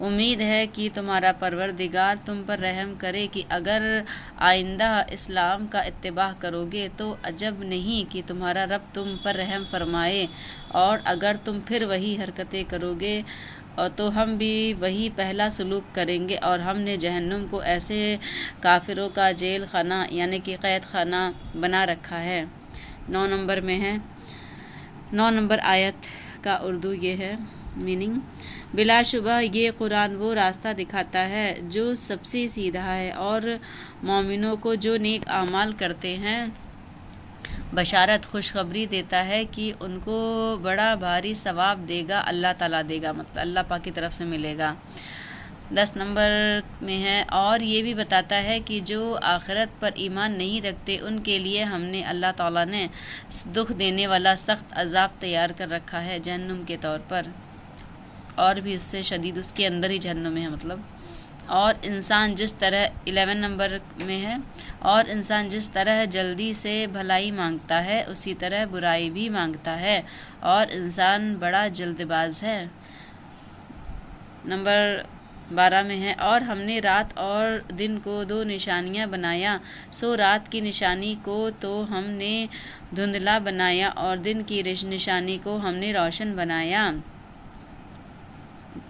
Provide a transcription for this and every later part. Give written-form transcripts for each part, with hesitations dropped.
امید ہے کہ تمہارا پروردگار تم پر رحم کرے کہ اگر آئندہ اسلام کا اتباع کرو گے تو عجب نہیں کہ تمہارا رب تم پر رحم فرمائے، اور اگر تم پھر وہی حرکتیں کرو گے تو ہم بھی وہی پہلا سلوک کریں گے، اور ہم نے جہنم کو ایسے کافروں کا جیل خانہ یعنی کہ قید خانہ بنا رکھا ہے۔ 9 نمبر میں ہے، 9 نمبر آیت کا اردو یہ ہے میننگ: بلا شبہ یہ قرآن وہ راستہ دکھاتا ہے جو سب سے سیدھا ہے، اور مومنوں کو جو نیک اعمال کرتے ہیں بشارت خوشخبری دیتا ہے کہ ان کو بڑا بھاری ثواب دے گا، اللہ تعالیٰ دے گا، مطلب اللہ پاک کی طرف سے ملے گا۔ 10 نمبر میں ہے، اور یہ بھی بتاتا ہے کہ جو آخرت پر ایمان نہیں رکھتے ان کے لیے ہم نے اللہ تعالیٰ نے دکھ دینے والا سخت عذاب تیار کر رکھا ہے جہنم کے طور پر، اور بھی اس سے شدید، اس کے اندر ہی جہنم ہے مطلب۔ اور انسان جس طرح 11 نمبر میں ہے، اور انسان جس طرح جلدی سے بھلائی مانگتا ہے اسی طرح برائی بھی مانگتا ہے، اور انسان بڑا جلد باز ہے۔ نمبر 12 میں ہے، اور ہم نے رات اور دن کو 2 نشانیاں بنایا، سو رات کی نشانی کو تو ہم نے دھندلا بنایا اور دن کی نشانی کو ہم نے روشن بنایا،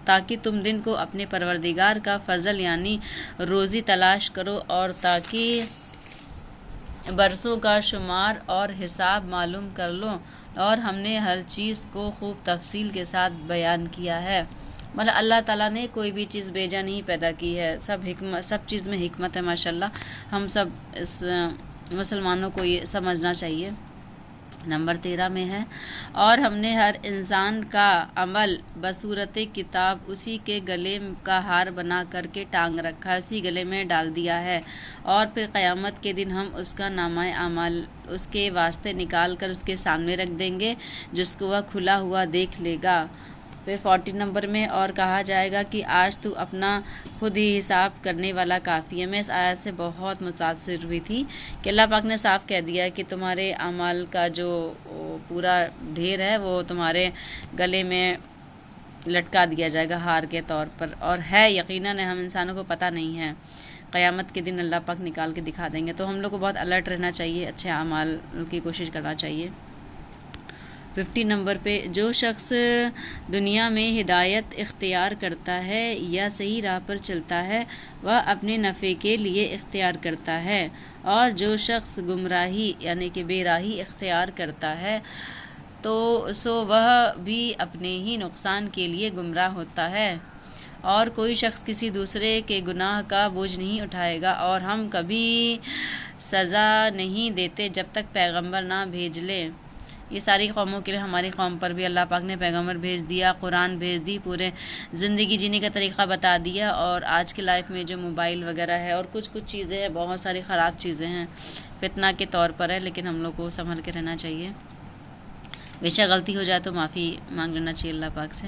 تاکہ تم دن کو اپنے پروردگار کا فضل یعنی روزی تلاش کرو، اور تاکہ برسوں کا شمار اور حساب معلوم کر لو، اور ہم نے ہر چیز کو خوب تفصیل کے ساتھ بیان کیا ہے۔ مطلب اللہ تعالیٰ نے کوئی بھی چیز بیجا نہیں پیدا کی ہے، سب چیز میں حکمت ہے ماشاءاللہ۔ ہم سب اس مسلمانوں کو یہ سمجھنا چاہیے۔ نمبر 13 میں ہے، اور ہم نے ہر انسان کا عمل بصورت کتاب اسی کے گلے کا ہار بنا کر کے ٹانگ رکھا ہے، اسی گلے میں ڈال دیا ہے، اور پھر قیامت کے دن ہم اس کا نامہ اعمال اس کے واسطے نکال کر اس کے سامنے رکھ دیں گے، جس کو وہ کھلا ہوا دیکھ لے گا۔ پھر 40 نمبر میں، اور کہا جائے گا کہ آج تو اپنا خود ہی حساب کرنے والا کافی ہے۔ میں اس آیت سے بہت متاثر ہوئی تھی کہ اللہ پاک نے صاف کہہ دیا ہے کہ تمہارے اعمال کا جو پورا ڈھیر ہے وہ تمہارے گلے میں لٹکا دیا جائے گا ہار کے طور پر، اور ہے یقیناً ہم انسانوں کو پتہ نہیں ہے، قیامت کے دن اللہ پاک نکال کے دکھا دیں گے۔ تو ہم لوگ کو بہت الرٹ رہنا چاہیے، اچھے اعمال کی کوشش کرنا چاہیے۔ 50 نمبر پہ، جو شخص دنیا میں ہدایت اختیار کرتا ہے یا صحیح راہ پر چلتا ہے وہ اپنے نفع کے لیے اختیار کرتا ہے، اور جو شخص گمراہی یعنی کہ بے راہی اختیار کرتا ہے تو وہ بھی اپنے ہی نقصان کے لیے گمراہ ہوتا ہے، اور کوئی شخص کسی دوسرے کے گناہ کا بوجھ نہیں اٹھائے گا، اور ہم کبھی سزا نہیں دیتے جب تک پیغمبر نہ بھیج لیں۔ یہ ساری قوموں کے لیے ہماری قوم پر بھی اللہ پاک نے پیغمبر بھیج دیا، قرآن بھیج دی، پورے زندگی جینے کا طریقہ بتا دیا، اور آج کے لائف میں جو موبائل وغیرہ ہے اور کچھ چیزیں ہیں، بہت ساری خراب چیزیں ہیں، فتنہ کے طور پر ہے، لیکن ہم لوگ کو سنبھل کے رہنا چاہیے۔ بے شک غلطی ہو جائے تو معافی مانگ لینا چاہیے اللہ پاک سے۔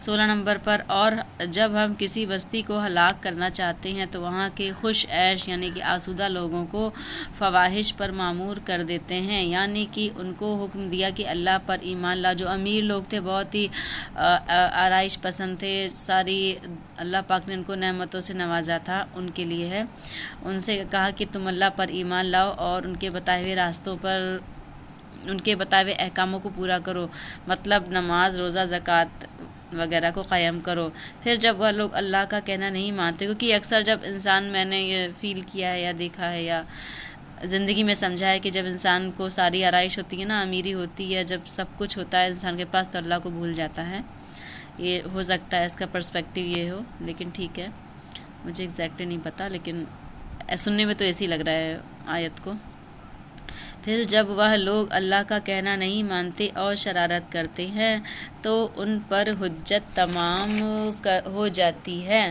16 نمبر پر، اور جب ہم کسی بستی کو ہلاک کرنا چاہتے ہیں تو وہاں کے خوش عیش یعنی کہ آسودہ لوگوں کو فواحش پر معمور کر دیتے ہیں، یعنی کہ ان کو حکم دیا کہ اللہ پر ایمان لا۔ جو امیر لوگ تھے بہت ہی آرائش پسند تھے، ساری اللہ پاک نے ان کو نعمتوں سے نوازا تھا، ان کے لیے ہے، ان سے کہا کہ تم اللہ پر ایمان لاؤ اور ان کے بتائے ہوئے راستوں پر، ان کے بتائے ہوئے احکاموں کو پورا کرو، مطلب نماز، روزہ، زکوٰۃ وغیرہ کو قائم کرو۔ پھر جب وہ لوگ اللہ کا کہنا نہیں مانتے، کیونکہ اکثر جب انسان، میں نے یہ فیل کیا ہے یا دیکھا ہے یا زندگی میں سمجھا ہے کہ جب انسان کو ساری آرائش ہوتی ہے نا، امیری ہوتی ہے، جب سب کچھ ہوتا ہے انسان کے پاس، تو اللہ کو بھول جاتا ہے۔ یہ ہو سکتا ہے اس کا پرسپیکٹیو یہ ہو، لیکن ٹھیک ہے، مجھے ایگزیکٹلی نہیں پتہ، لیکن سننے میں تو ایسے ہی لگ رہا ہے آیت کو۔ پھر جب وہ لوگ اللہ کا کہنا نہیں مانتے اور شرارت کرتے ہیں تو ان پر حجت تمام ہو جاتی ہے،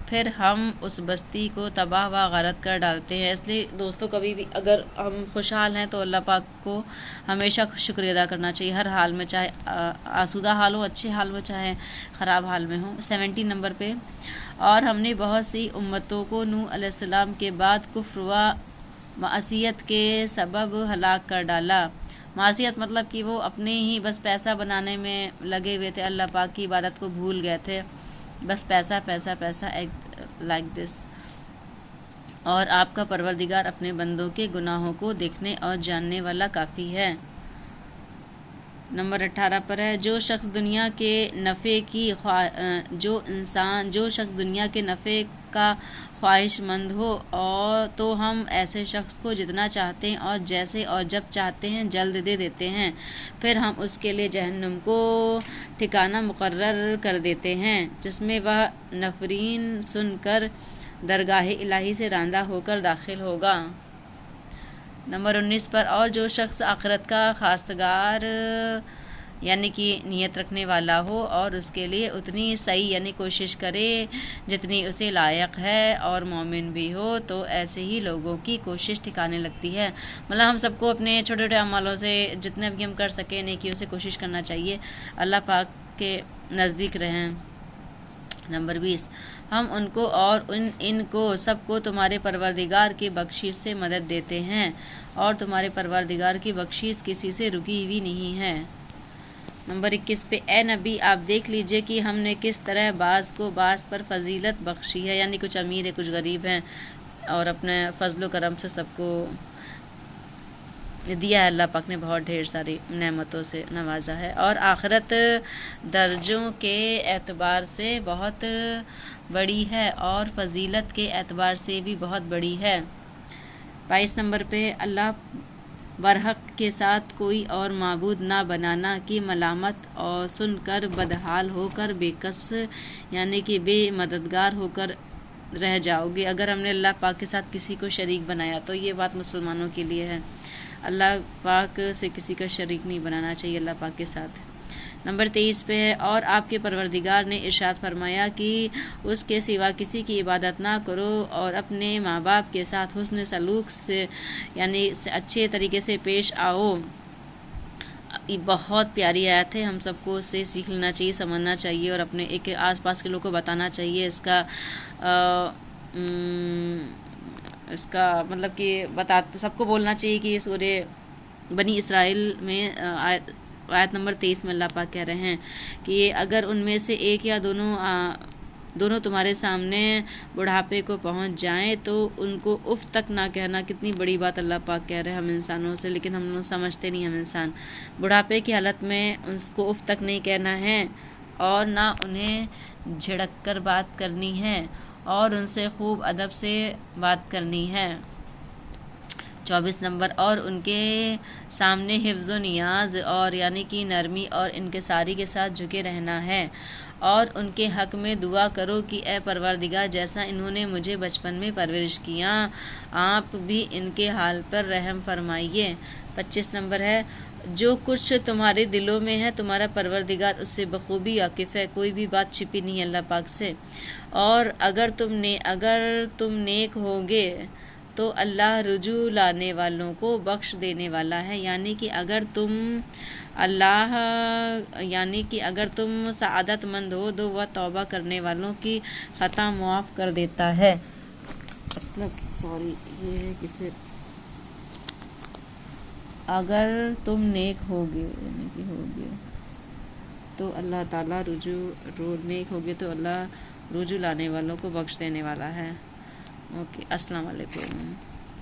پھر ہم اس بستی کو تباہ و غارت کر ڈالتے ہیں۔ اس لیے دوستو، کبھی بھی اگر ہم خوشحال ہیں تو اللہ پاک کو ہمیشہ شکریہ ادا کرنا چاہیے، ہر حال میں، چاہے آسودہ حال ہو، اچھے حال میں، چاہے خراب حال میں ہو۔ 17 نمبر پہ، اور ہم نے بہت سی امتوں کو نوح علیہ السلام کے بعد کفر و معصیت کے سبب ہلاک کر ڈالا۔ معصیت مطلب کہ وہ اپنے ہی بس پیسہ بنانے میں لگے ہوئے تھے، اللہ پاک کی عبادت کو بھول گئے تھے، بس پیسہ پیسہ پیسہ لائک دس. اور آپ کا پروردگار اپنے بندوں کے گناہوں کو دیکھنے اور جاننے والا کافی ہے. نمبر 18 پر ہے جو شخص دنیا کے نفع کا خواہش مند ہو تو ہم ایسے شخص کو جتنا چاہتے ہیں اور جیسے اور جب چاہتے ہیں جلد دے دیتے ہیں، پھر ہم اس کے لیے جہنم کو ٹھکانہ مقرر کر دیتے ہیں جس میں وہ نفرین سن کر درگاہ الہی سے راندہ ہو کر داخل ہوگا. نمبر 19 پر اور جو شخص آخرت کا خواستگار یعنی کہ نیت رکھنے والا ہو اور اس کے لیے اتنی صحیح یعنی کوشش کرے جتنی اسے لائق ہے اور مومن بھی ہو تو ایسے ہی لوگوں کی کوشش ٹھکانے لگتی ہے. مطلب ہم سب کو اپنے چھوٹے چھوٹے اعمالوں سے جتنے بھی ہم کر سکیں نیکیوں سے کوشش کرنا چاہیے، اللہ پاک کے نزدیک رہیں. نمبر 20 ہم ان کو اور ان کو سب کو تمہارے پروردگار کی بخشش سے مدد دیتے ہیں اور تمہارے پروردگار کی بخشش کسی سے رکی ہوئی نہیں ہے. نمبر 21 پہ اے نبی آپ دیکھ لیجئے کہ ہم نے کس طرح بعض کو بعض پر فضیلت بخشی ہے، یعنی کچھ امیر ہے کچھ غریب ہیں، اور اپنے فضل و کرم سے سب کو دیا ہے. اللہ پاک نے بہت ڈھیر ساری نعمتوں سے نوازا ہے اور آخرت درجوں کے اعتبار سے بہت بڑی ہے اور فضیلت کے اعتبار سے بھی بہت بڑی ہے. 22 نمبر پہ اللہ برحق کے ساتھ کوئی اور معبود نہ بنانا کی ملامت اور سن کر بدحال ہو کر بے کس یعنی کہ بے مددگار ہو کر رہ جاؤ گے. اگر ہم نے اللہ پاک کے ساتھ کسی کو شریک بنایا تو یہ بات مسلمانوں کے لیے ہے، اللہ پاک سے کسی کا شریک نہیں بنانا چاہیے اللہ پاک کے ساتھ. نمبر 23 پہ ہے اور آپ کے پروردگار نے ارشاد فرمایا کہ اس کے سوا کسی کی عبادت نہ کرو اور اپنے ماں باپ کے ساتھ حسن سلوک سے یعنی اچھے طریقے سے پیش آؤ. یہ بہت پیاری آیت ہے، ہم سب کو اس سے سیکھ لینا چاہیے، سمجھنا چاہیے اور اپنے ایک آس پاس کے لوگوں کو بتانا چاہیے. اس کا مطلب کہ سب کو بولنا چاہیے کہ یہ سورہ بنی اسرائیل میں آیت نمبر 23 میں اللہ پاک کہہ رہے ہیں کہ اگر ان میں سے ایک یا دونوں تمہارے سامنے بڑھاپے کو پہنچ جائیں تو ان کو اف تک نہ کہنا. کتنی بڑی بات اللہ پاک کہہ رہے ہیں ہم انسانوں سے، لیکن ہم لوگ سمجھتے نہیں. ہم انسان بڑھاپے کی حالت میں اس کو اف تک نہیں کہنا ہے اور نہ انہیں جھڑک کر بات کرنی ہے اور ان سے خوب ادب سے بات کرنی ہے. 24 نمبر اور ان کے سامنے حفظ و نیاز اور یعنی کہ نرمی اور انکساری کے ساتھ جھکے رہنا ہے اور ان کے حق میں دعا کرو کہ اے پروردگار جیسا انہوں نے مجھے بچپن میں پرورش کیا آپ بھی ان کے حال پر رحم فرمائیے. 25 نمبر ہے جو کچھ تمہارے دلوں میں ہے تمہارا پروردگار اس سے بخوبی واقف ہے، کوئی بھی بات چھپی نہیں ہے اللہ پاک سے. اور اگر تم نیک ہوگے تو اللہ رجوع لانے والوں کو بخش دینے والا ہے، یعنی کہ اگر تم سعادت مند ہو تو وہ توبہ کرنے والوں کی خطا معاف کر دیتا ہے. یہ ہے کہ پھر اگر تم نیک ہوگے یعنی کہ ہوگے تو اللہ تعالیٰ نیک ہوگے تو اللہ رجوع لانے والوں کو بخش دینے والا ہے. اوکے، السلام علیکم.